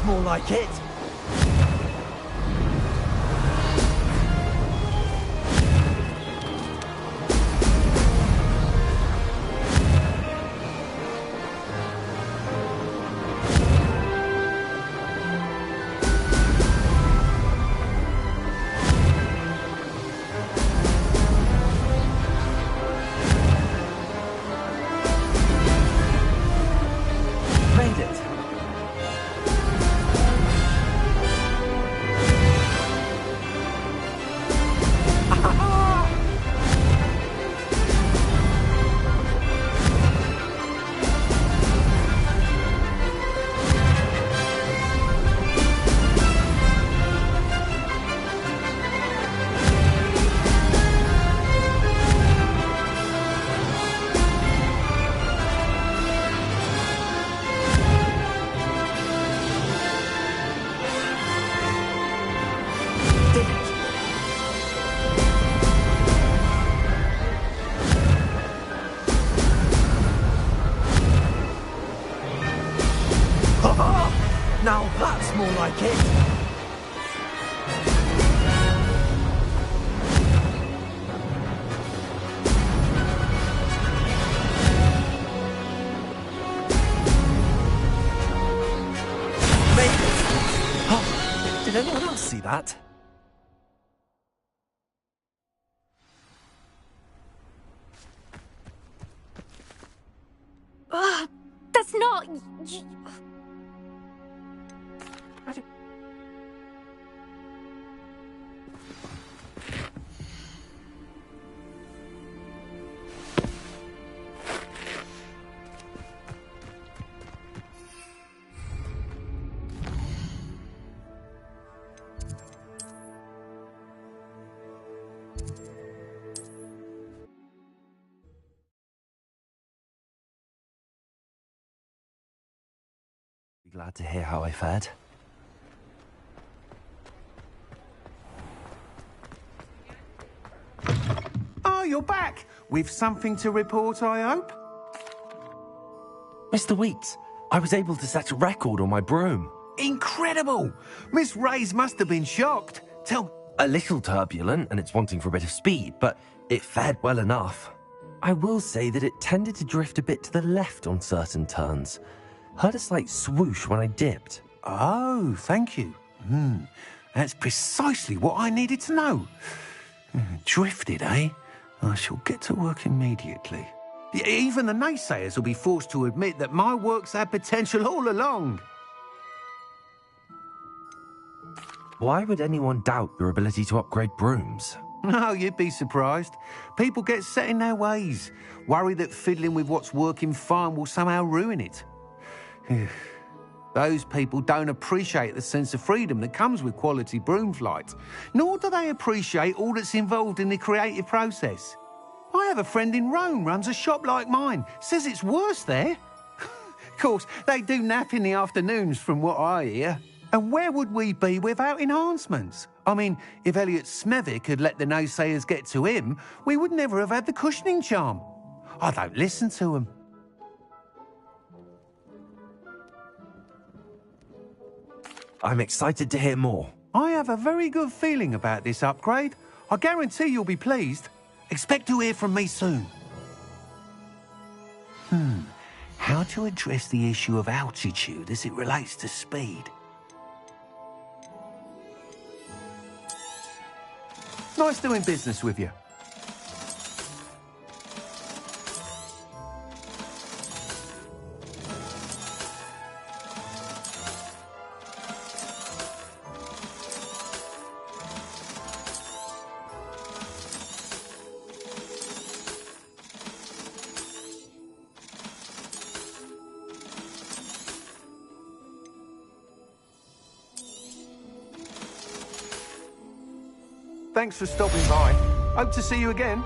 that's more like it. Now that's more like it. Maybe. Oh, did anyone else see that? That's not... Be glad to hear how I fared. Oh, you're back! With something to report, I hope? Mr. Weeks, I was able to set a record on my broom. Incredible! Miss Reyes must have been shocked. A little turbulent, and it's wanting for a bit of speed, but it fared well enough. I will say that it tended to drift a bit to the left on certain turns. Heard a slight swoosh when I dipped. Oh, thank you. That's precisely what I needed to know. Drifted, eh? I shall get to work immediately. Even the naysayers will be forced to admit that my work's had potential all along. Why would anyone doubt your ability to upgrade brooms? No, you'd be surprised. People get set in their ways, worry that fiddling with what's working fine will somehow ruin it. Those people don't appreciate the sense of freedom that comes with quality broom flight, nor do they appreciate all that's involved in the creative process. I have a friend in Rome runs a shop like mine, says it's worse there. Of course, they do nap in the afternoons from what I hear. And where would we be without enhancements? I mean, if Elliot Smethwick had let the naysayers get to him, we would never have had the cushioning charm. I don't listen to them. I'm excited to hear more. I have a very good feeling about this upgrade. I guarantee you'll be pleased. Expect to hear from me soon. How to address the issue of altitude as it relates to speed? Nice doing business with you. Thanks for stopping by. Hope to see you again.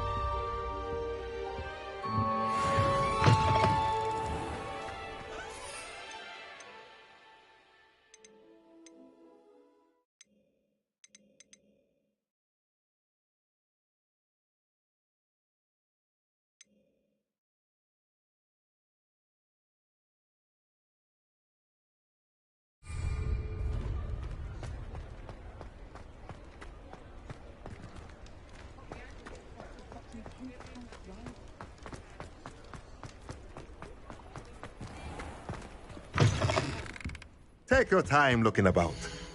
Take your time looking about.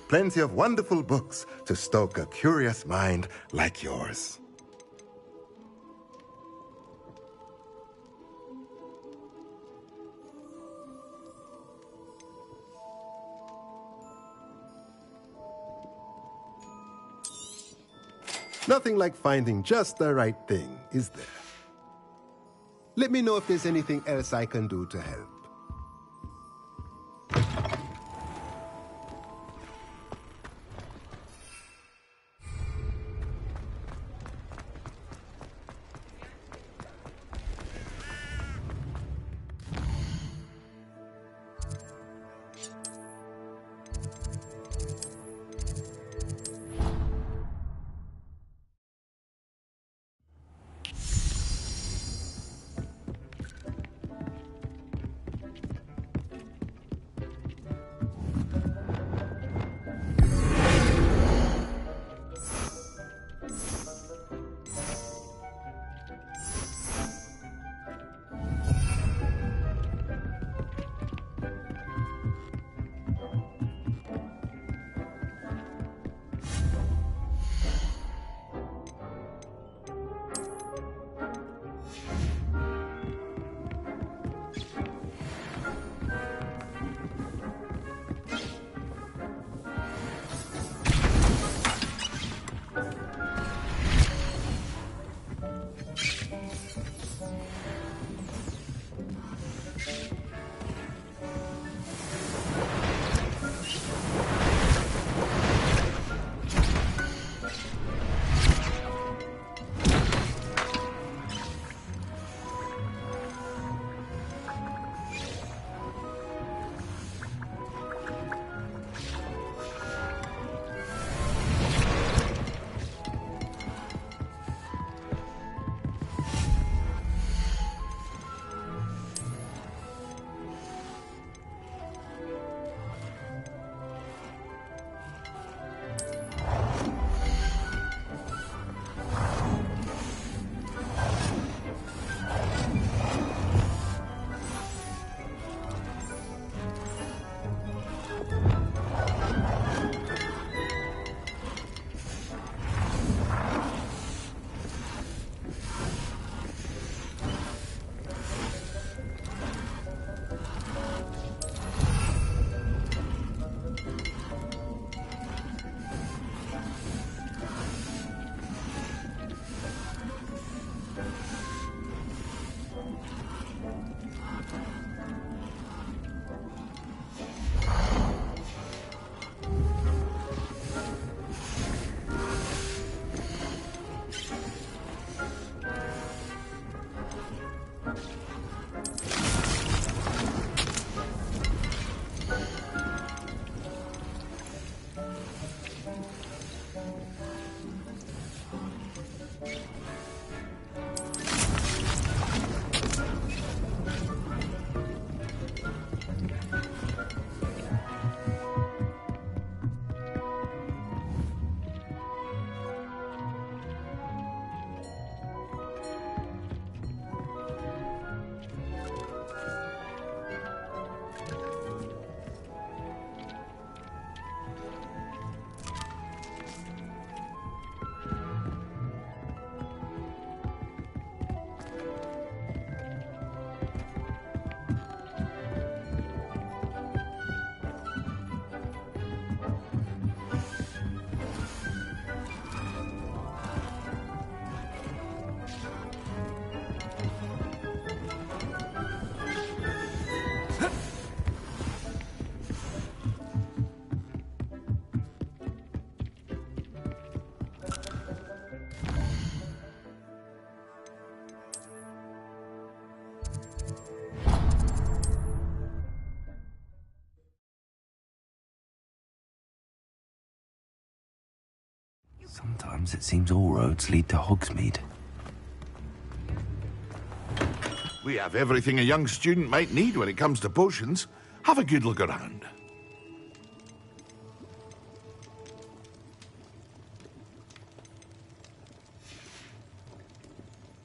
Plenty of wonderful books to stoke a curious mind like yours. Nothing like finding just the right thing, is there? Let me know if there's anything else I can do to help. Sometimes it seems all roads lead to Hogsmeade. We have everything a young student might need when it comes to potions. Have a good look around.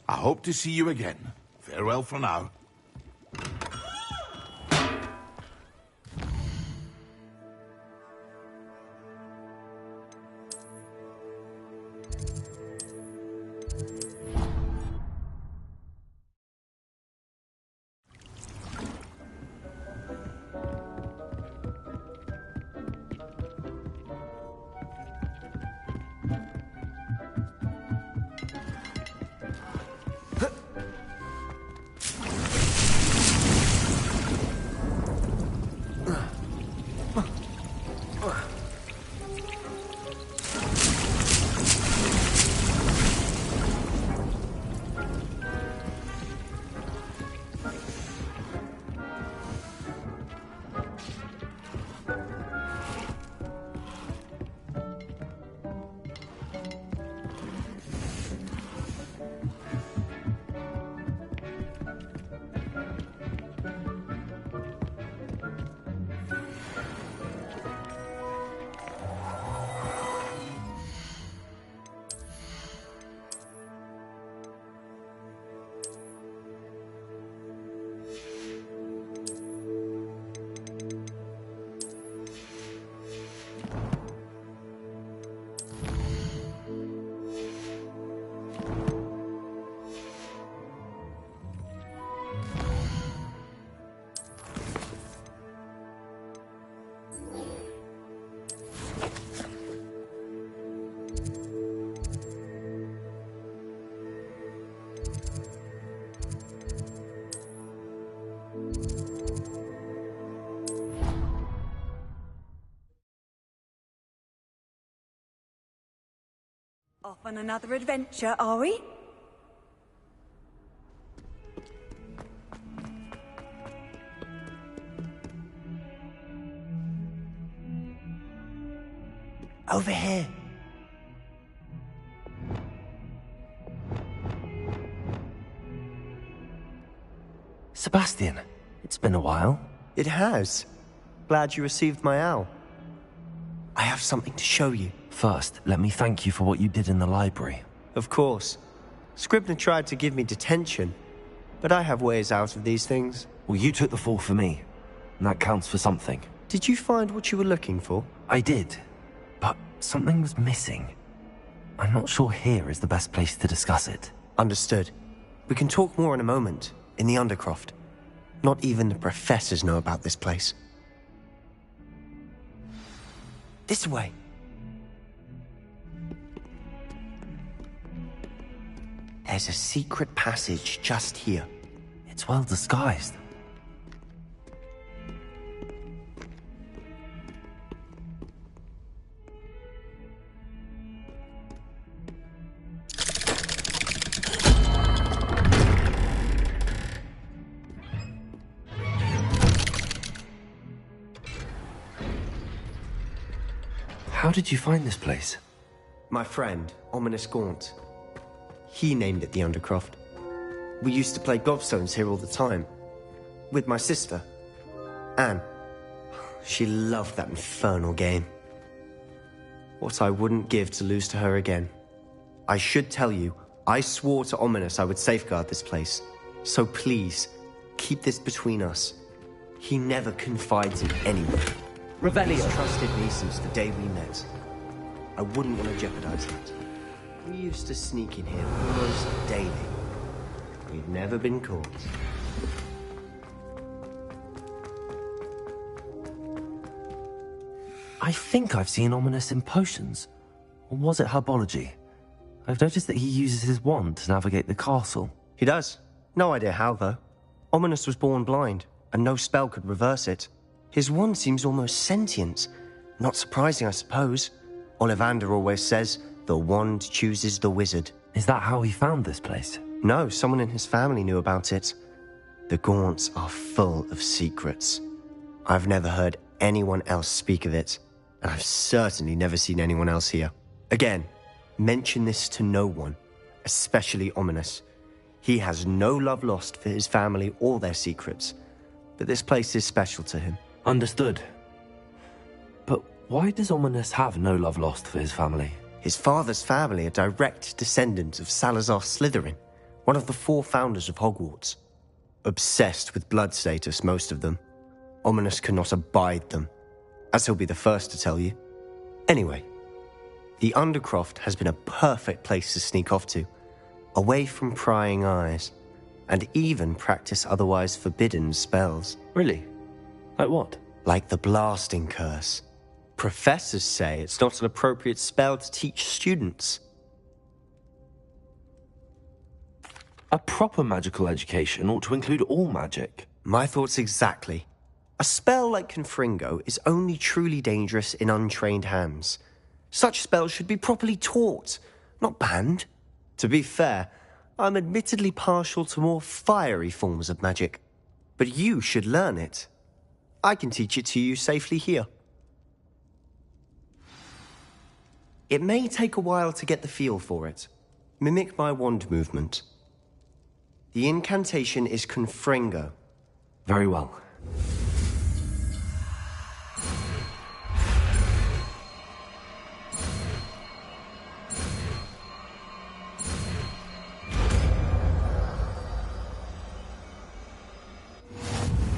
I hope to see you again. Farewell for now. Off on another adventure, are we? Over here. Sebastian, it's been a while. It has. Glad you received my owl. I have something to show you. First, let me thank you for what you did in the library. Of course. Scribner tried to give me detention, but I have ways out of these things. Well, you took the fall for me, and that counts for something. Did you find what you were looking for? I did, but something was missing. I'm not sure here is the best place to discuss it. Understood. We can talk more in a moment, in the Undercroft. Not even the professors know about this place. This way. There's a secret passage just here. It's well disguised. How did you find this place? My friend, Ominous Gaunt. He named it the Undercroft. We used to play gobstones here all the time. With my sister, Anne. She loved that infernal game. What I wouldn't give to lose to her again. I should tell you, I swore to Ominous I would safeguard this place. So please, keep this between us. He never confides in anyone. Revelio. He's trusted me since the day we met. I wouldn't want to jeopardize that. We used to sneak in here almost daily. We've never been caught. I think I've seen Ominous in potions. Or was it herbology? I've noticed that he uses his wand to navigate the castle. He does. No idea how, though. Ominous was born blind, and no spell could reverse it. His wand seems almost sentient. Not surprising, I suppose. Ollivander always says, the wand chooses the wizard. Is that how he found this place? No, someone in his family knew about it. The Gaunts are full of secrets. I've never heard anyone else speak of it, and I've certainly never seen anyone else here. Again, mention this to no one, especially Ominous. He has no love lost for his family or their secrets, but this place is special to him. Understood. But why does Ominous have no love lost for his family? His father's family are direct descendants of Salazar Slytherin, one of the 4 founders of Hogwarts. Obsessed with blood status, most of them. Ominous cannot abide them, as he'll be the first to tell you. Anyway, the Undercroft has been a perfect place to sneak off to, away from prying eyes, and even practice otherwise forbidden spells. Really? Like what? Like the blasting curse. Professors say it's not an appropriate spell to teach students. A proper magical education ought to include all magic. My thoughts exactly. A spell like Confringo is only truly dangerous in untrained hands. Such spells should be properly taught, not banned. To be fair, I'm admittedly partial to more fiery forms of magic. But you should learn it. I can teach it to you safely here. It may take a while to get the feel for it. Mimic my wand movement. The incantation is Confringo. Very well.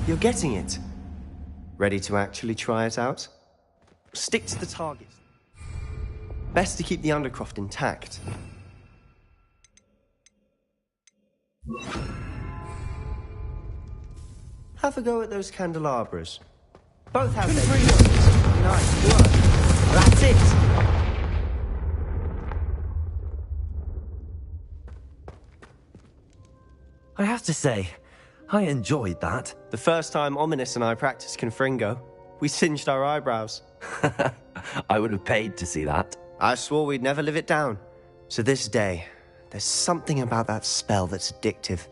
You're getting it. Ready to actually try it out? Stick to the target. Best to keep the Undercroft intact. Have a go at those candelabras. Both have their uses. Nice work. That's it. I have to say, I enjoyed that. The first time Ominous and I practiced Confringo, we singed our eyebrows. I would have paid to see that. I swore we'd never live it down. So this day, there's something about that spell that's addictive.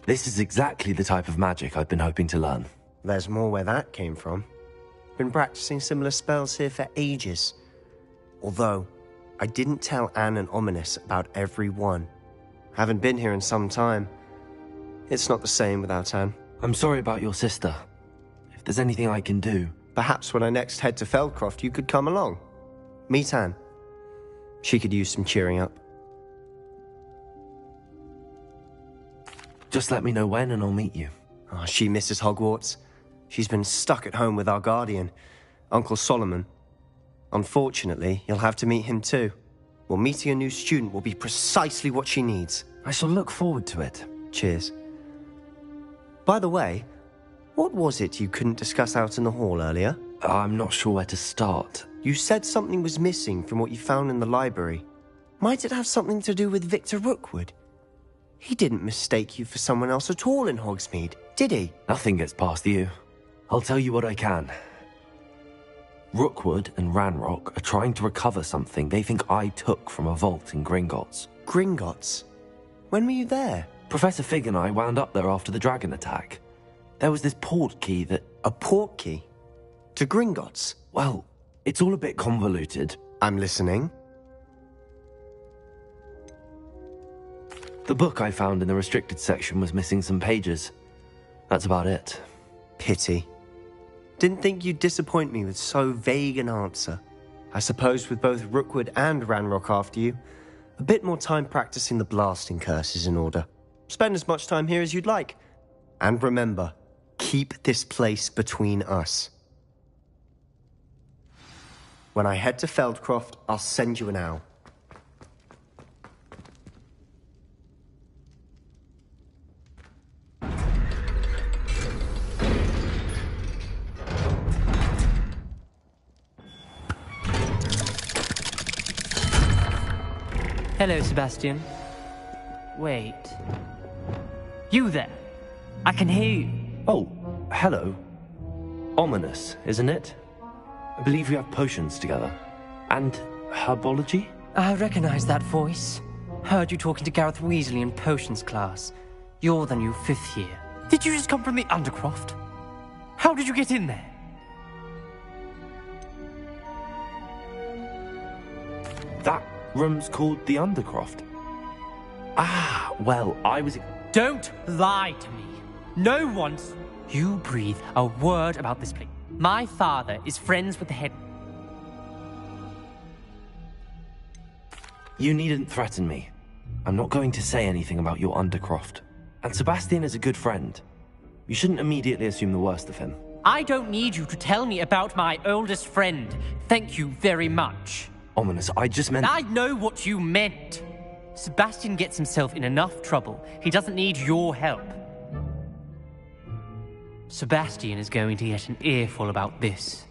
This is exactly the type of magic I've been hoping to learn. There's more where that came from. Been practicing similar spells here for ages. Although, I didn't tell Anne and Ominous about every one. Haven't been here in some time. It's not the same without Anne. I'm sorry about your sister. If there's anything I can do... Perhaps when I next head to Feldcroft, you could come along. Meet Anne. She could use some cheering up. Just let me know when and I'll meet you. Oh, she misses Hogwarts. She's been stuck at home with our guardian, Uncle Solomon. Unfortunately, you'll have to meet him too. Well, meeting a new student will be precisely what she needs. I shall look forward to it. Cheers. By the way, what was it you couldn't discuss out in the hall earlier? I'm not sure where to start. You said something was missing from what you found in the library. Might it have something to do with Victor Rookwood? He didn't mistake you for someone else at all in Hogsmeade, did he? Nothing gets past you. I'll tell you what I can. Rookwood and Ranrock are trying to recover something they think I took from a vault in Gringotts. Gringotts? When were you there? Professor Fig and I wound up there after the dragon attack. There was this port key that... A port key? To Gringotts? Well, it's all a bit convoluted. I'm listening. The book I found in the restricted section was missing some pages. That's about it. Pity. Didn't think you'd disappoint me with so vague an answer. I suppose with both Rookwood and Ranrock after you, a bit more time practicing the blasting curse is in order. Spend as much time here as you'd like. And remember, keep this place between us. When I head to Feldcroft, I'll send you an owl. Hello, Sebastian. Wait. You there? I can hear you. Oh, hello. Ominous, isn't it? I believe we have potions together. And herbology? I recognize that voice. Heard you talking to Gareth Weasley in potions class. You're the new 5th year. Did you just come from the Undercroft? How did you get in there? That room's called the Undercroft. Ah, well, I was... Don't lie to me. No one's... You breathe a word about this place. My father is friends with the head... You needn't threaten me. I'm not going to say anything about your Undercroft. And Sebastian is a good friend. You shouldn't immediately assume the worst of him. I don't need you to tell me about my oldest friend. Thank you very much. Ominous, I just meant... I know what you meant. Sebastian gets himself in enough trouble. He doesn't need your help. Sebastian is going to get an earful about this.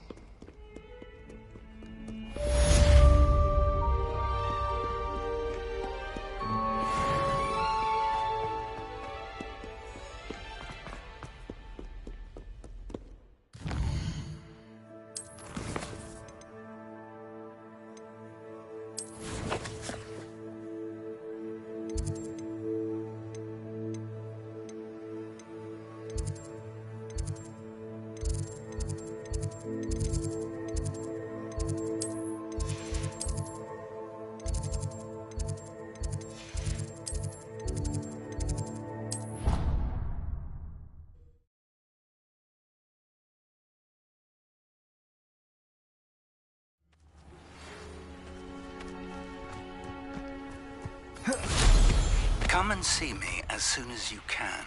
Come and see me as soon as you can.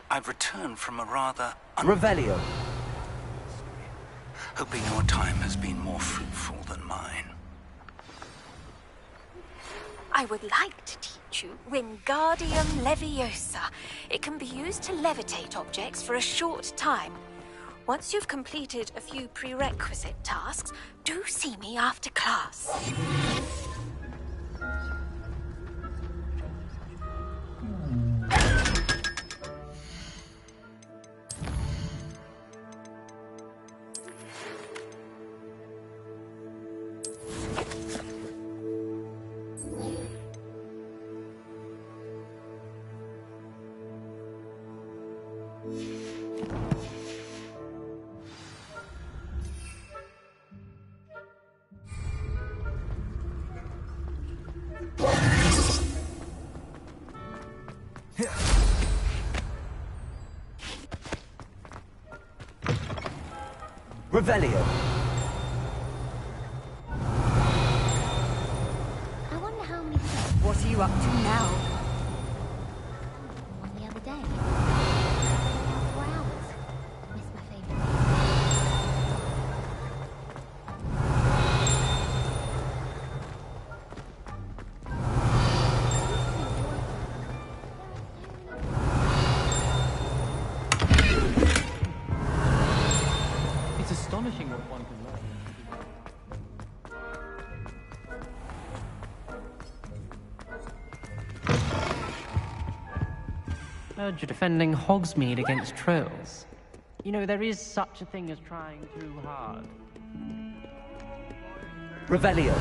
I've returned from a rather... Revelio. Hoping your time has been more fruitful than mine. I would like to teach you Wingardium Leviosa. It can be used to levitate objects for a short time. Once you've completed a few prerequisite tasks, do see me after class. Revelio. I wonder how many... What are you up to now? On the other day. 4 hours. Missed my favourite. It's astonishing what one can learn. Heard you're defending Hogsmeade against trolls. You know, there is such a thing as trying too hard. Revelio.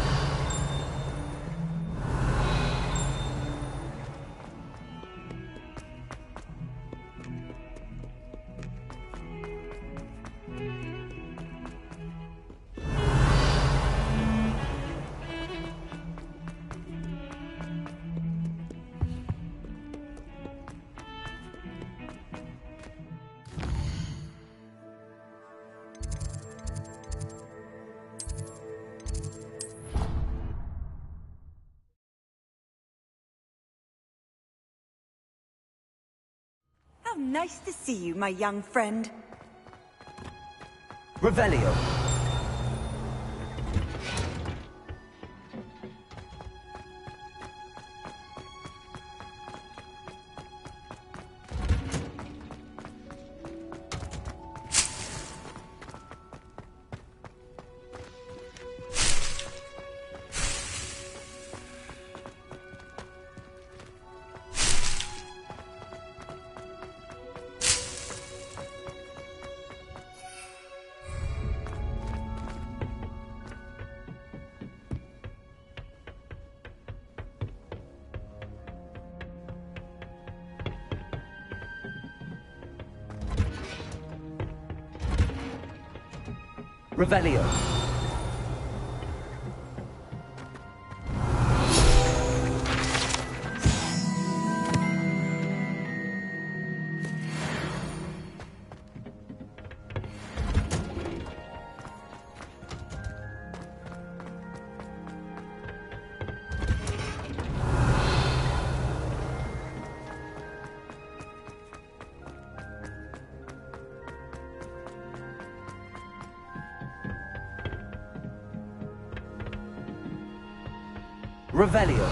How nice to see you, my young friend. Revelio. Revelio. Revelio.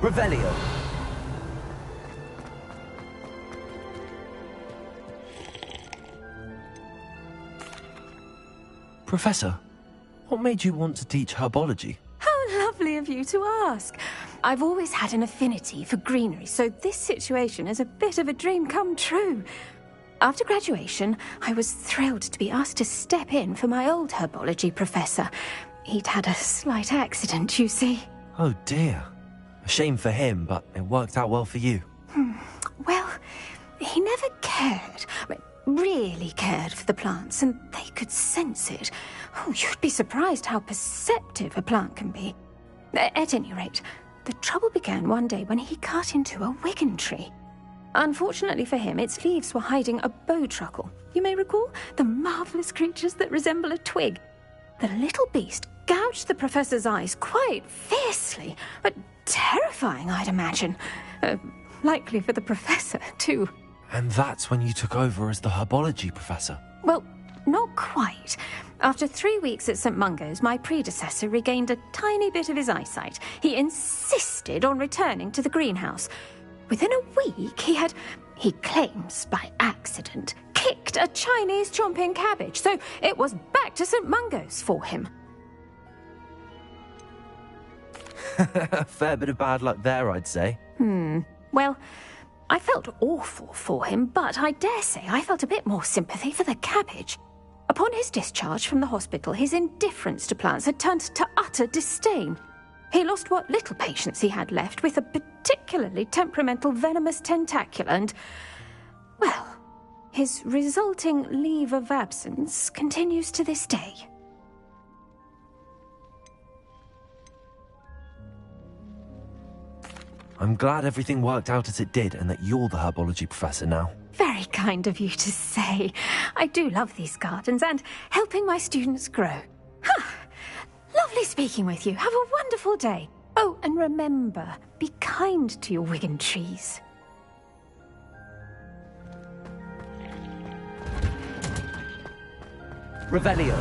Revelio. Professor, what made you want to teach herbology? How lovely of you to ask. I've always had an affinity for greenery, so this situation is a bit of a dream come true. After graduation, I was thrilled to be asked to step in for my old herbology professor. He'd had a slight accident, you see. Oh dear. A shame for him, but it worked out well for you. Well, he never cared, really cared for the plants, and they could sense it. Oh, you'd be surprised how perceptive a plant can be. At any rate, the trouble began one day when he cut into a wigan tree. Unfortunately for him, its leaves were hiding a bowtruckle. You may recall the marvellous creatures that resemble a twig. The little beast gouged the professor's eyes quite fiercely, but terrifying, I'd imagine. Likely for the professor, too. And that's when you took over as the herbology professor? Well, not quite. After 3 weeks at St. Mungo's, my predecessor regained a tiny bit of his eyesight. He insisted on returning to the greenhouse. Within a week, he claims by accident, picked a Chinese chomping cabbage, so it was back to St. Mungo's for him. A fair bit of bad luck there, I'd say. Well, I felt awful for him, but I dare say I felt a bit more sympathy for the cabbage. Upon his discharge from the hospital, his indifference to plants had turned to utter disdain. He lost what little patience he had left with a particularly temperamental venomous tentacula and, well, his resulting leave of absence continues to this day. I'm glad everything worked out as it did and that you're the herbology professor now. Very kind of you to say. I do love these gardens and helping my students grow. Lovely speaking with you. Have a wonderful day. Oh, and remember, be kind to your Wigan trees. Revelio.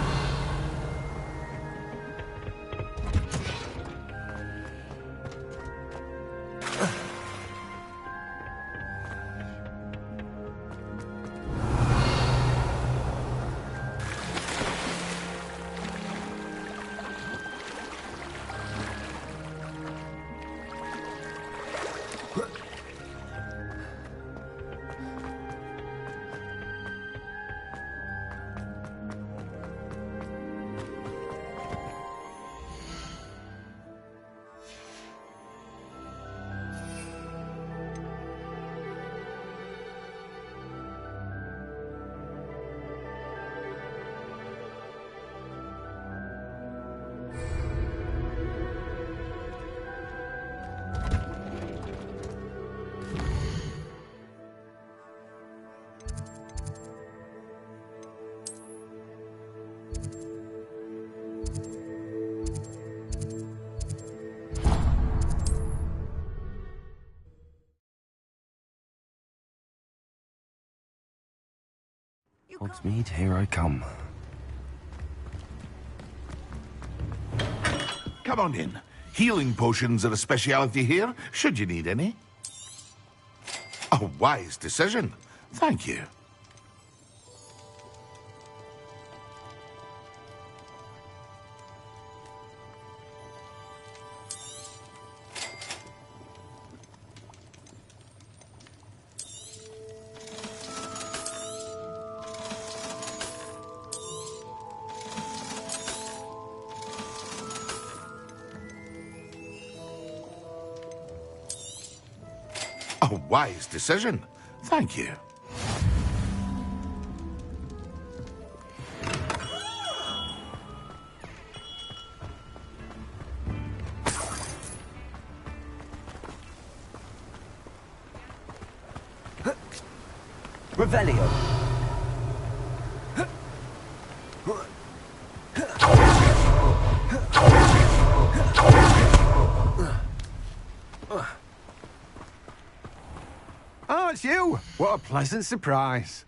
Hogsmeade, here I come. Come on in. Healing potions are a speciality here, should you need any. A wise decision. Thank you. A wise decision. Thank you. Revelio. Oh, it's you! What a pleasant surprise.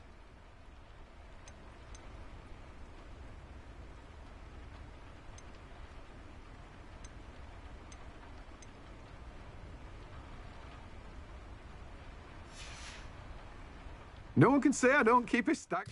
No one can say I don't keep a stack.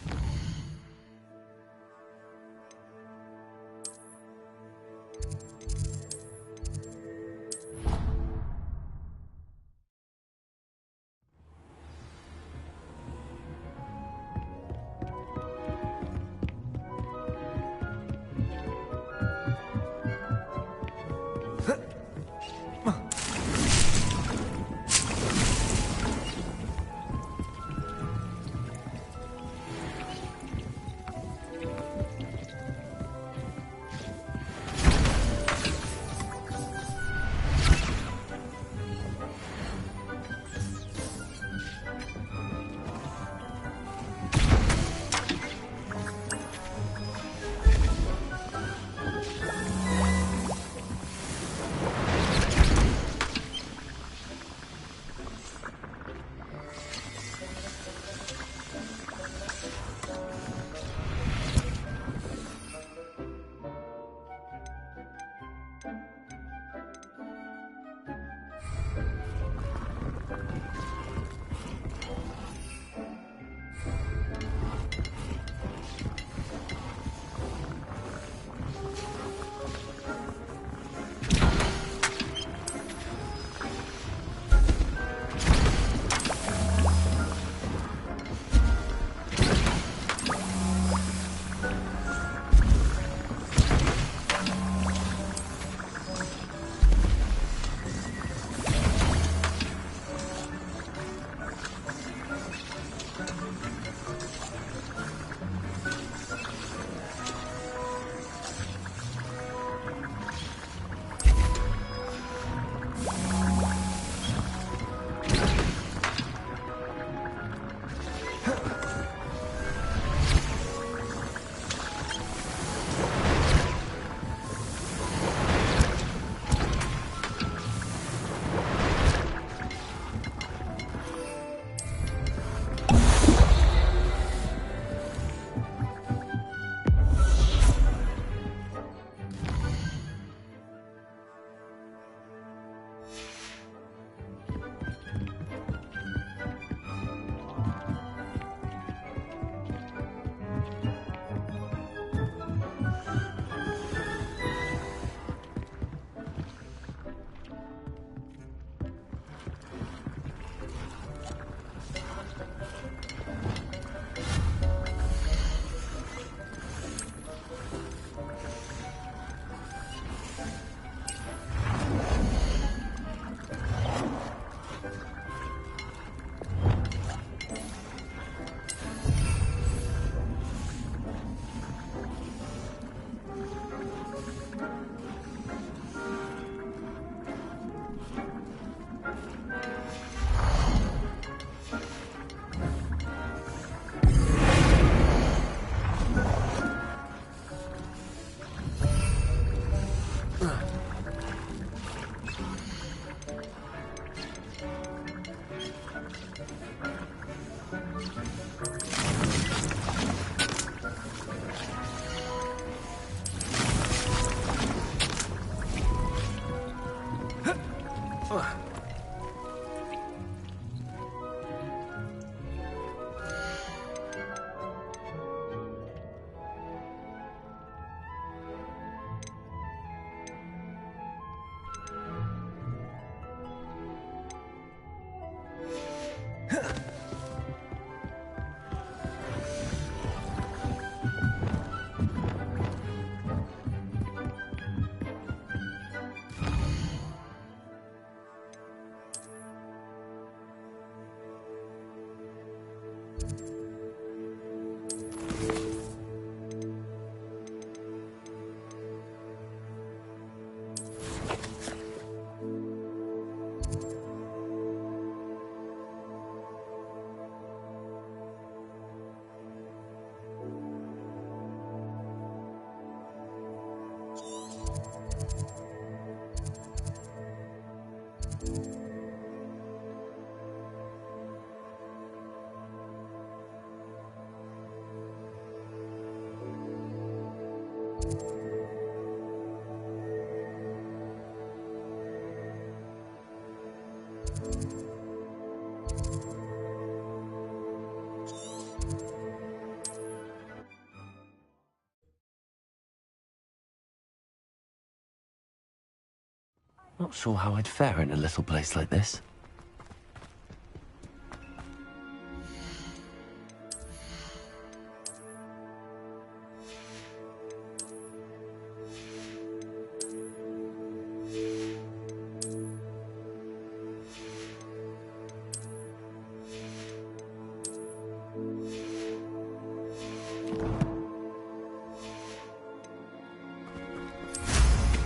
Not sure how I'd fare in a little place like this.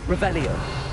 Revelio.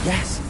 Yes.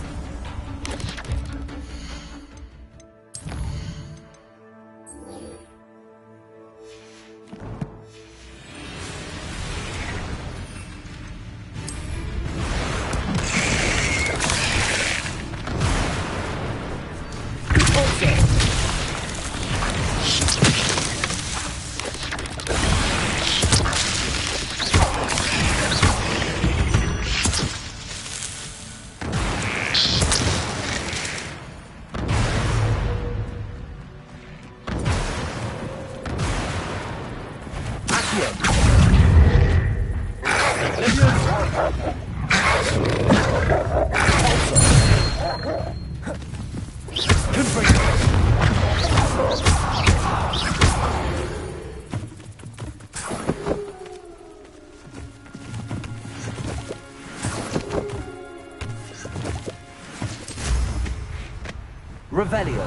Revelio.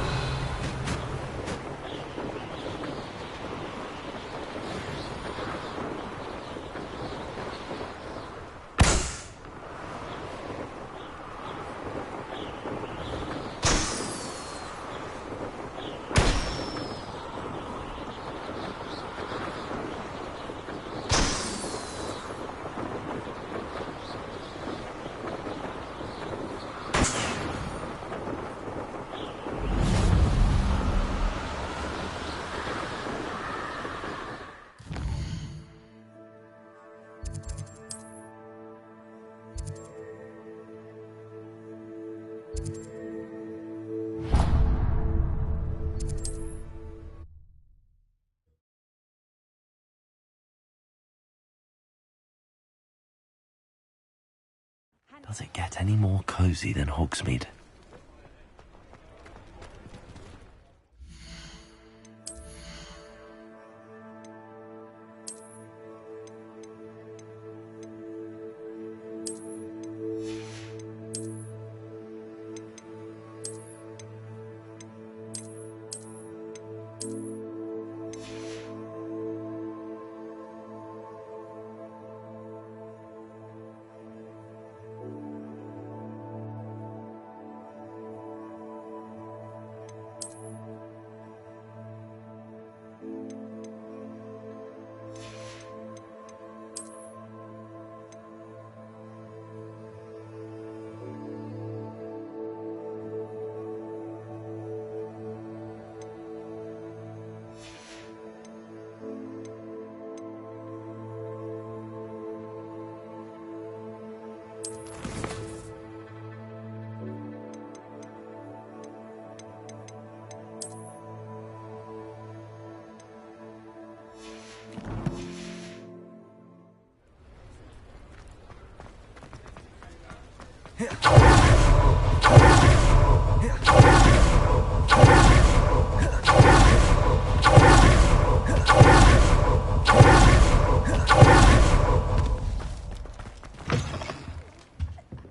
Does it get any more cozy than Hogsmeade?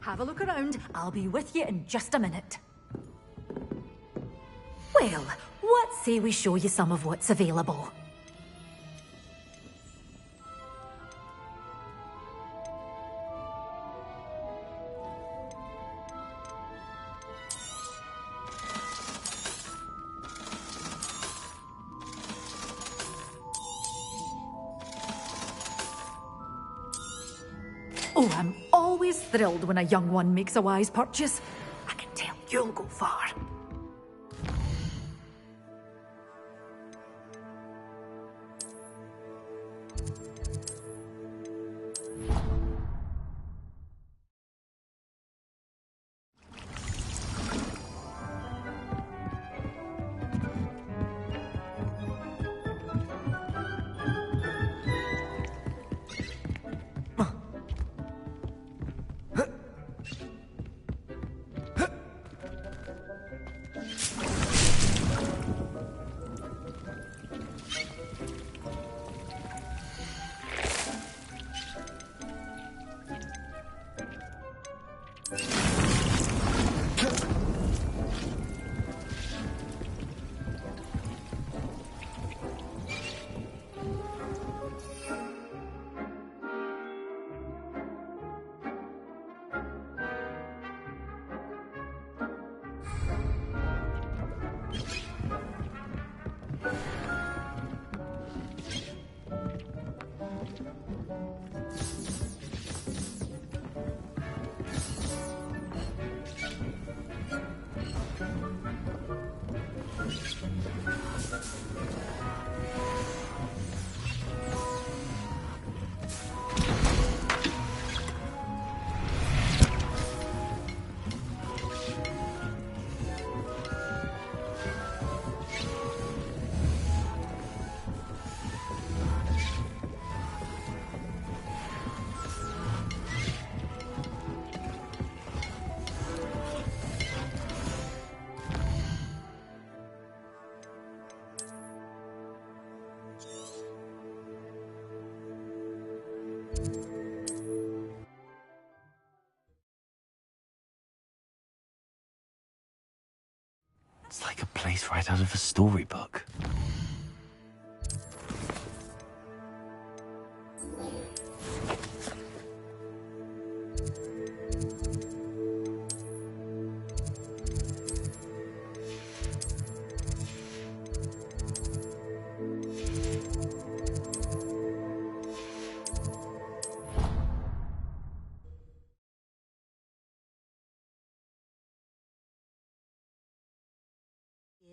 Have a look around. I'll be with you in just a minute. Well, what say we show you some of what's available? Oh, I'm always thrilled when a young one makes a wise purchase. I can tell you'll go far. It's like a place right out of a storybook.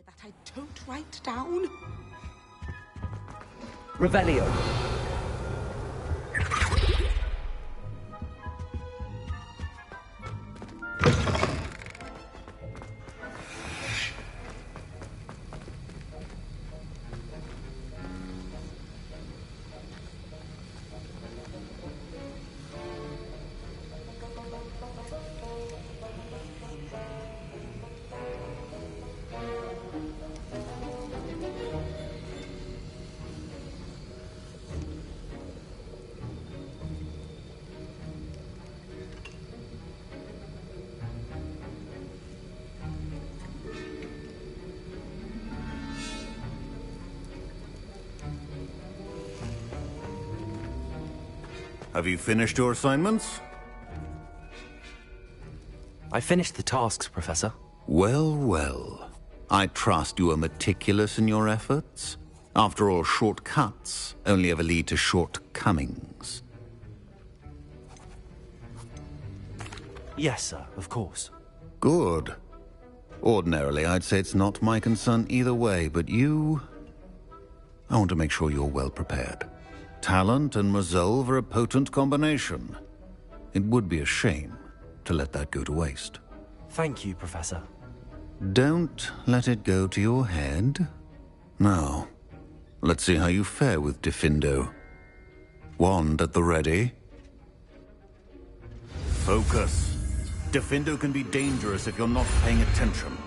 That I don't write down. Revelio. Have you finished your assignments? I finished the tasks, Professor. Well, well. I trust you are meticulous in your efforts. After all, shortcuts only ever lead to shortcomings. Yes, sir, of course. Good. Ordinarily, I'd say it's not my concern either way, but you... I want to make sure you're well prepared. Talent and resolve are a potent combination. It would be a shame to let that go to waste. Thank you, Professor. Don't let it go to your head. Now, let's see how you fare with Diffindo. Wand at the ready. Focus. Diffindo can be dangerous if you're not paying attention.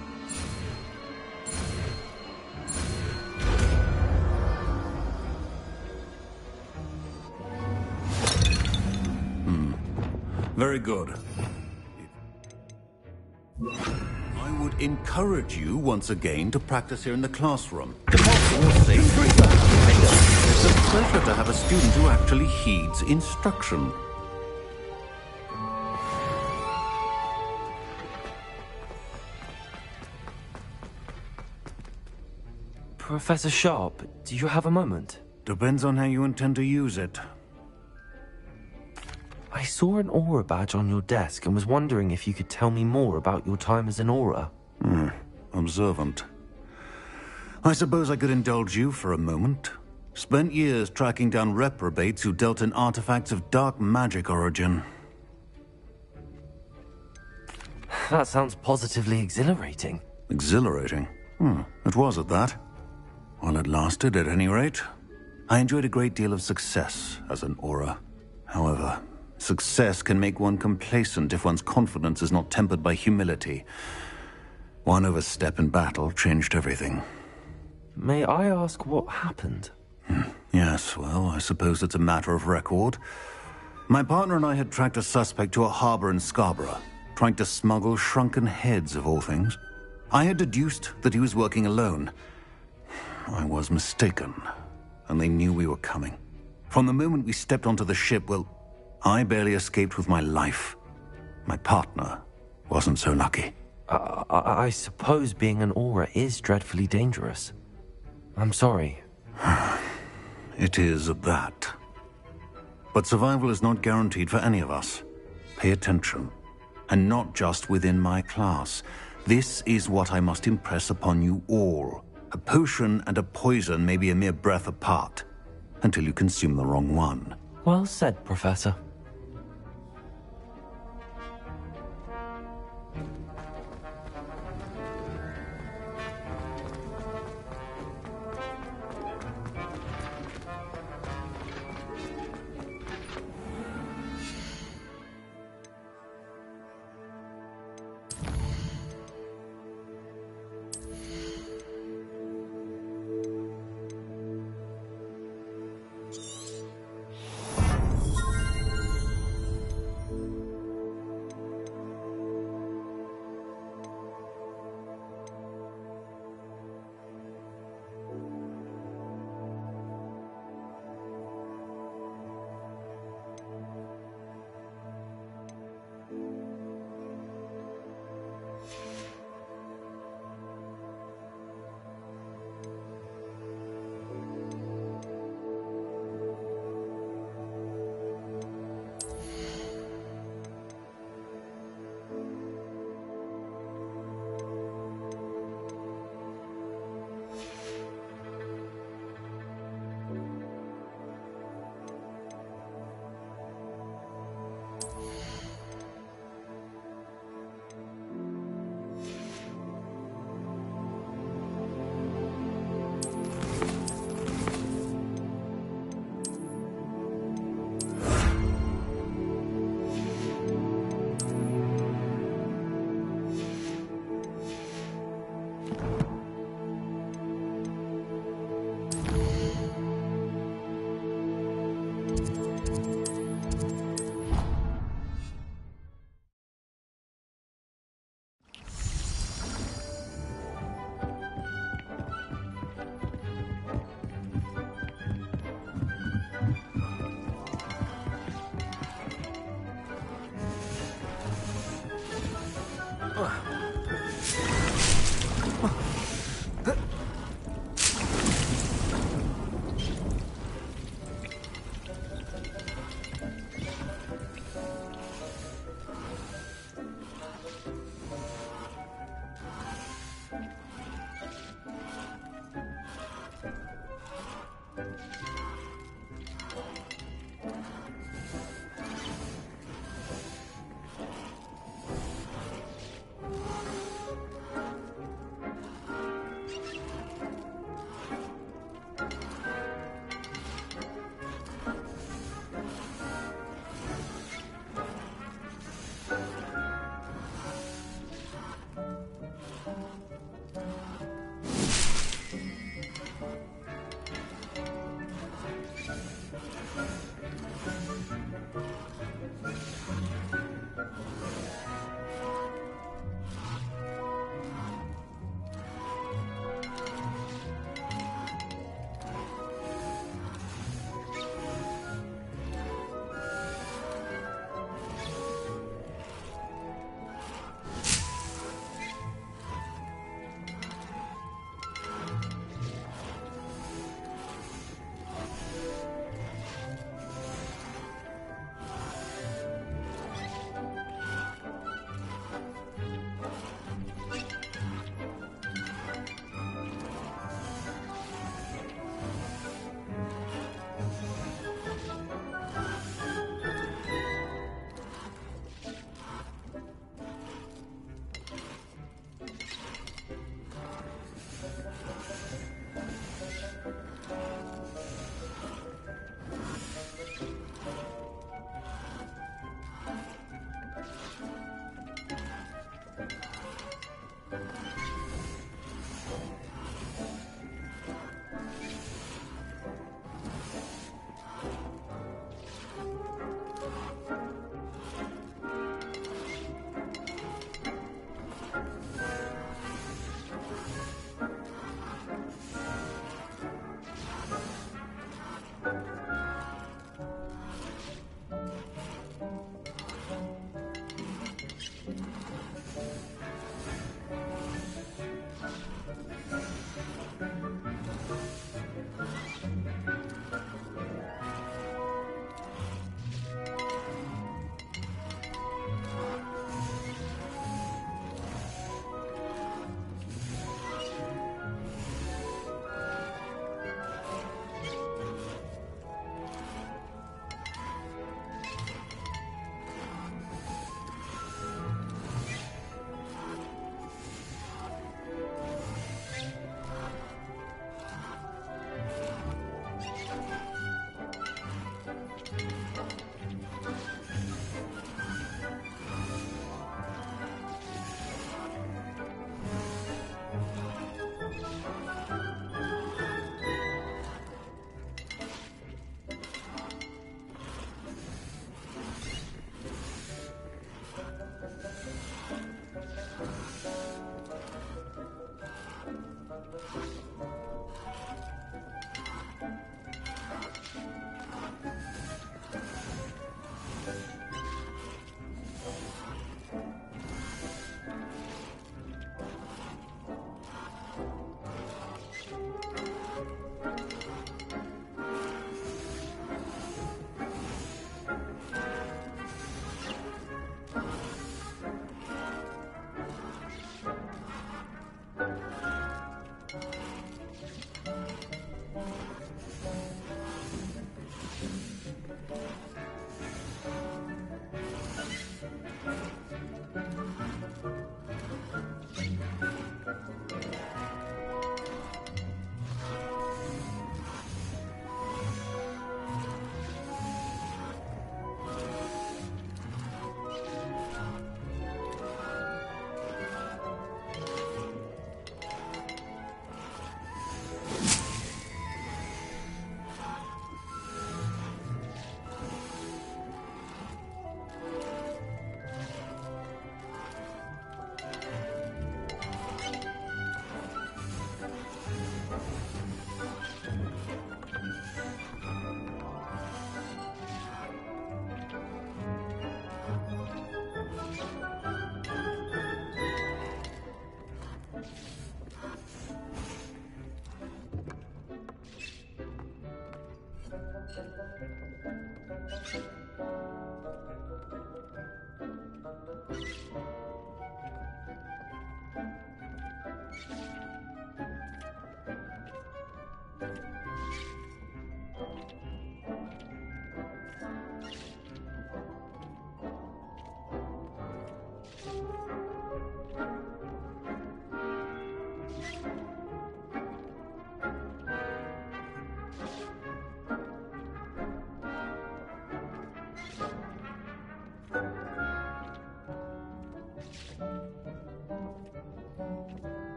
Very good. I would encourage you once again to practice here in the classroom. It's a pleasure to have a student who actually heeds instruction. Professor Sharp, do you have a moment? Depends on how you intend to use it. I saw an Aura badge on your desk and was wondering if you could tell me more about your time as an Aura. Observant. I suppose I could indulge you for a moment. Spent years tracking down reprobates who dealt in artifacts of dark magic origin. That sounds positively exhilarating. Exhilarating? It was at that. While it lasted, at any rate. I enjoyed a great deal of success as an Aura. However, success can make one complacent if one's confidence is not tempered by humility. One overstep in battle changed everything. May I ask what happened? Yes, well, I suppose it's a matter of record. My partner and I had tracked a suspect to a harbor in Scarborough, trying to smuggle shrunken heads of all things. I had deduced that he was working alone. I was mistaken, and they knew we were coming. From the moment we stepped onto the ship, well, I barely escaped with my life. My partner wasn't so lucky. I suppose being an Aura is dreadfully dangerous. I'm sorry. It is at that. But survival is not guaranteed for any of us. Pay attention. And not just within my class. This is what I must impress upon you all. A potion and a poison may be a mere breath apart, until you consume the wrong one. Well said, Professor.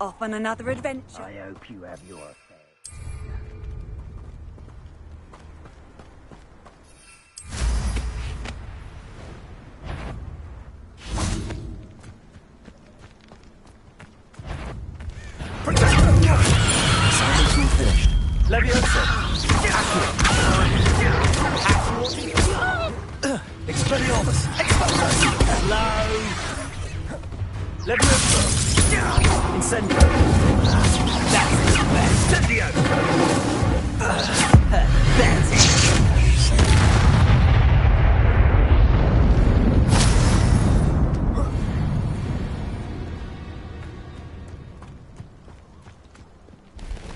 off on another adventure. I hope you have your fare. Assignment's finished. Leviosa! Expelliarmus! Expelliarmus! Slow! Leviosa! Incendio! That's the best! Incendio! That's it!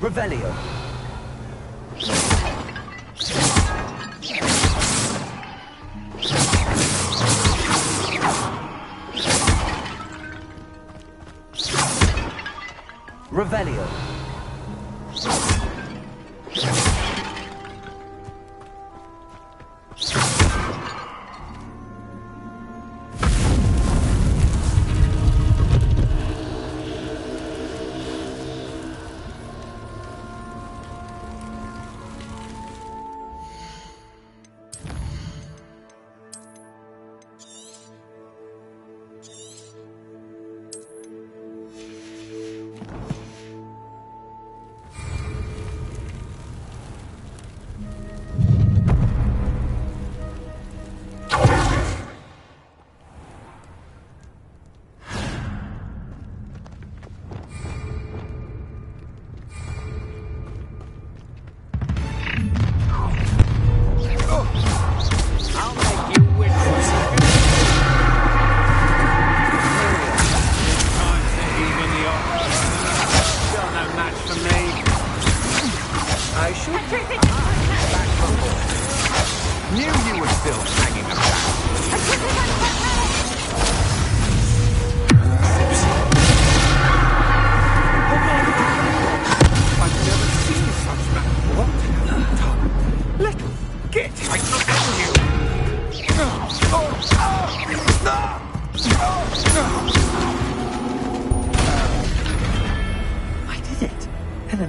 Revelio. Revelio.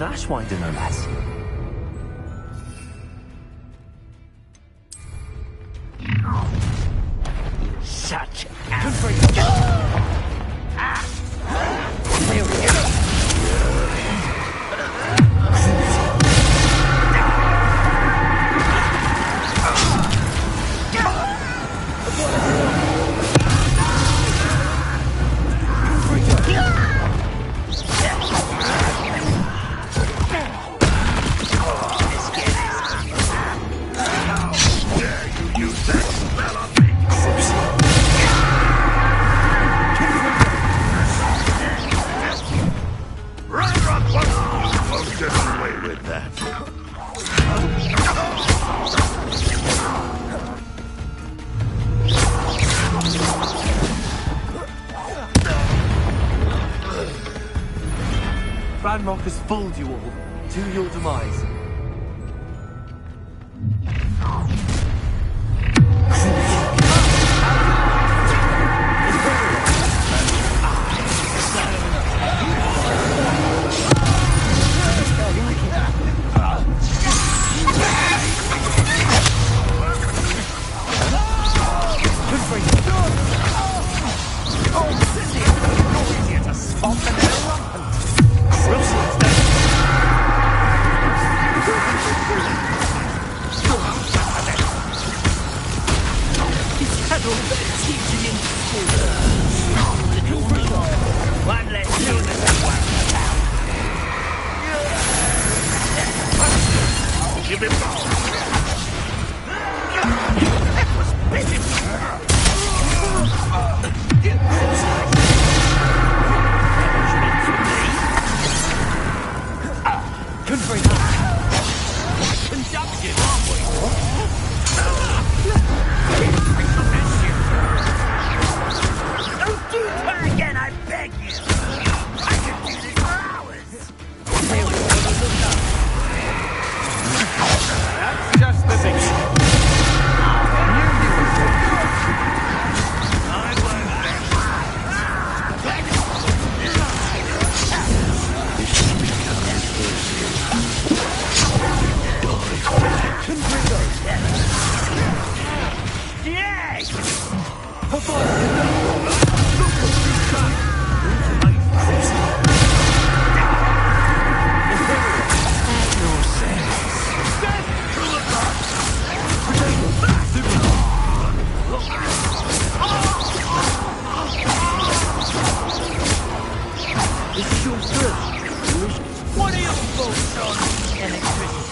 Ashwinder, no less. Such Ranrock has fooled you all to your demise. This is your first. What are your thoughts on electricity?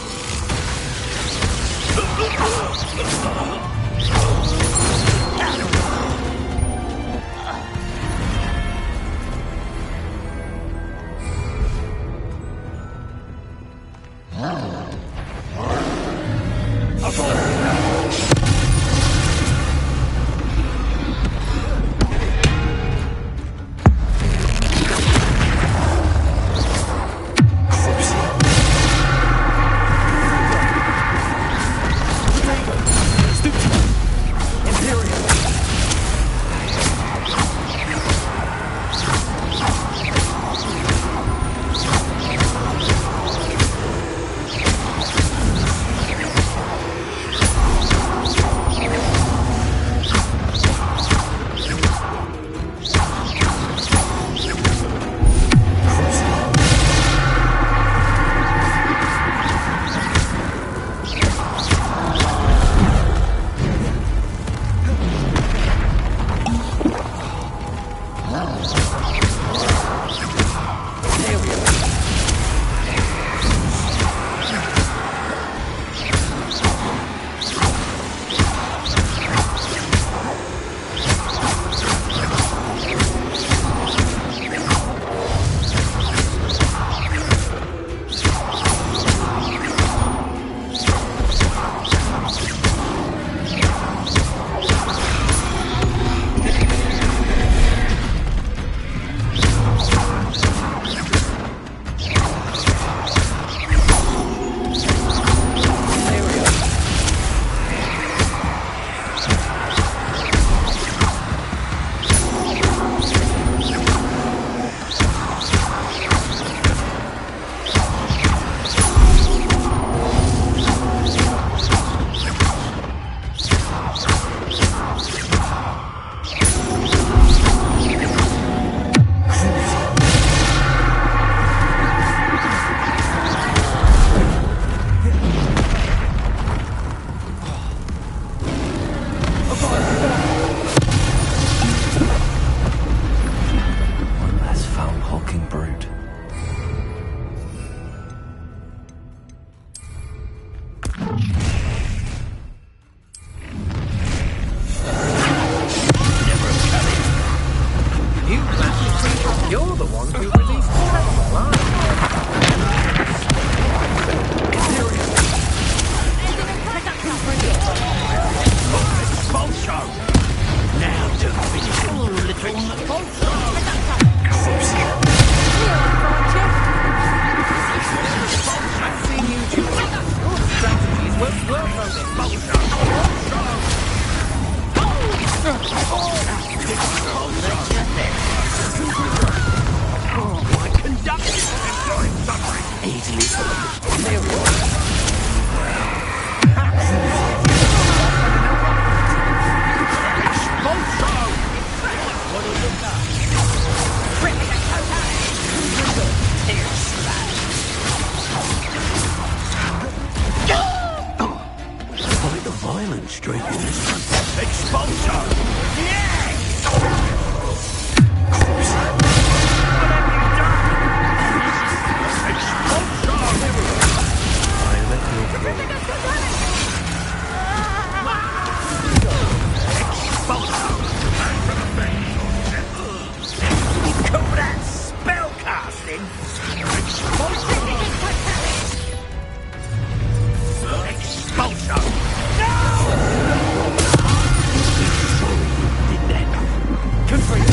This way.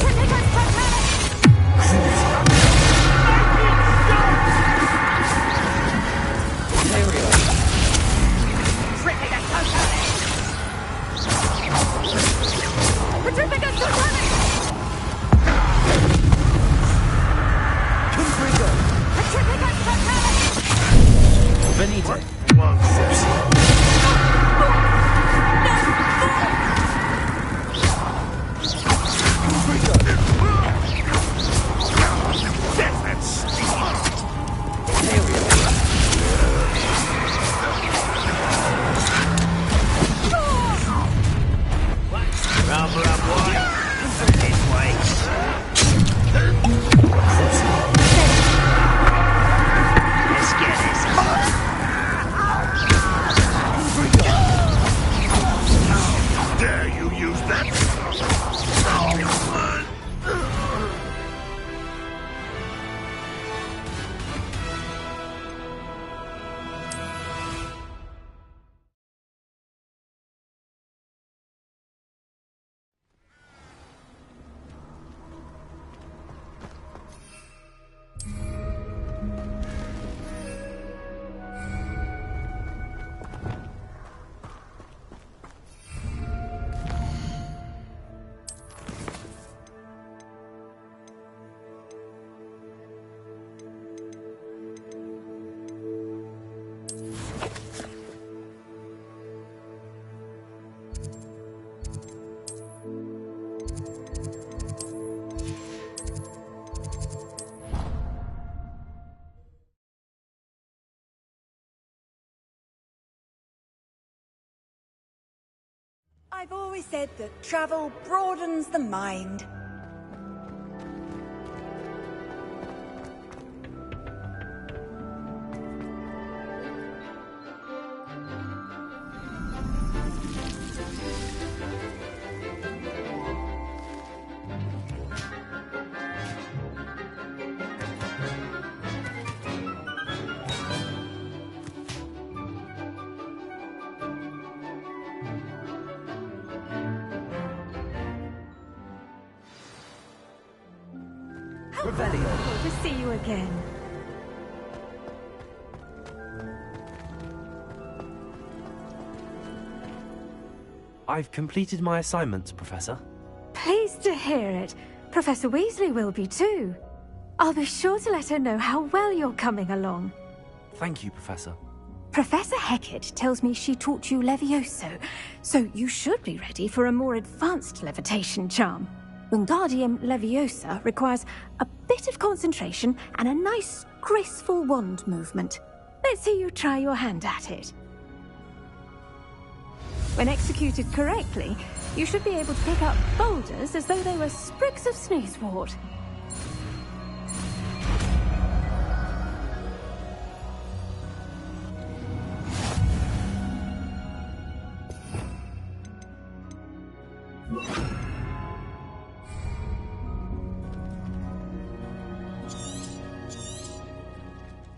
I've always said that travel broadens the mind. Good to see you again. I've completed my assignments, Professor. Pleased to hear it. Professor Weasley will be too. I'll be sure to let her know how well you're coming along. Thank you, Professor. Professor Hecat tells me she taught you Levioso, so you should be ready for a more advanced levitation charm. Wingardium Leviosa requires a bit of concentration and a nice, graceful wand movement. Let's see you try your hand at it. When executed correctly, you should be able to pick up boulders as though they were sprigs of sneezewort.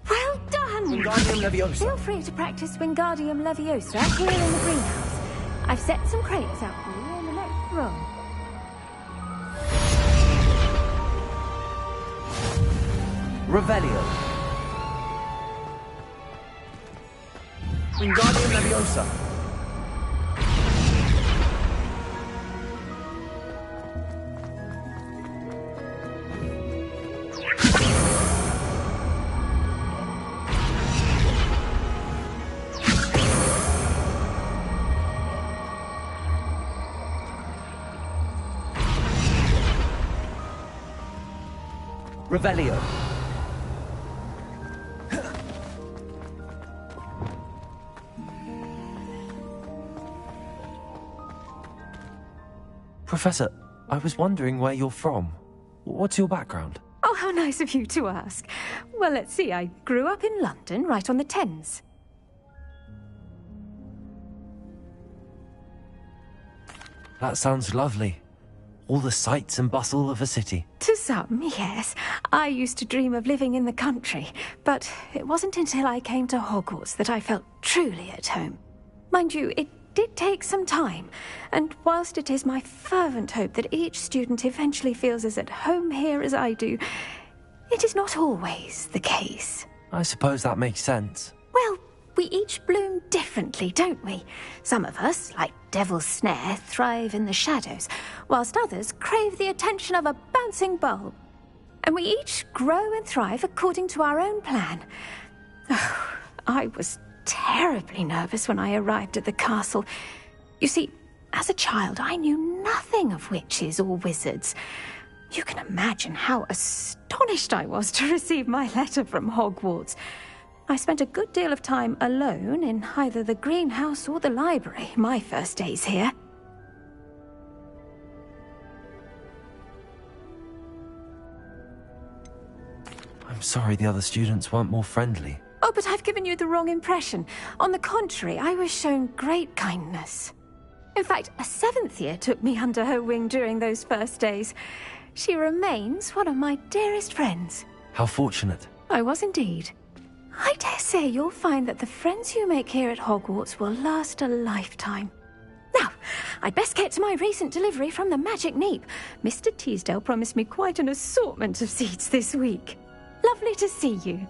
Well done! Wingardium Leviosa. Feel free to practice Wingardium Leviosa here in the greenhouse. I've set some crates out for you in the next room. Revelio. Wingardium Leviosa. Revelio. Professor, I was wondering where you're from. What's your background? Oh, how nice of you to ask. Well, let's see. I grew up in London, right on the Thames. That sounds lovely. All the sights and bustle of a city. To some, yes. I used to dream of living in the country, but it wasn't until I came to Hogwarts that I felt truly at home. Mind you, it did take some time, and whilst it is my fervent hope that each student eventually feels as at home here as I do, it is not always the case. I suppose that makes sense. Well, we each bloom differently, don't we? Some of us, like Devil's Snare, thrive in the shadows, whilst others crave the attention of a bouncing bulb. And we each grow and thrive according to our own plan. Oh, I was terribly nervous when I arrived at the castle. You see, as a child, I knew nothing of witches or wizards. You can imagine how astonished I was to receive my letter from Hogwarts. I spent a good deal of time alone in either the greenhouse or the library my first days here. I'm sorry the other students weren't more friendly. Oh, but I've given you the wrong impression. On the contrary, I was shown great kindness. In fact, a seventh year took me under her wing during those first days. She remains one of my dearest friends. How fortunate. I was indeed. I dare say you'll find that the friends you make here at Hogwarts will last a lifetime. Now, I'd best get to my recent delivery from the Magic Neep. Mr. Teasdale promised me quite an assortment of seeds this week. Lovely to see you.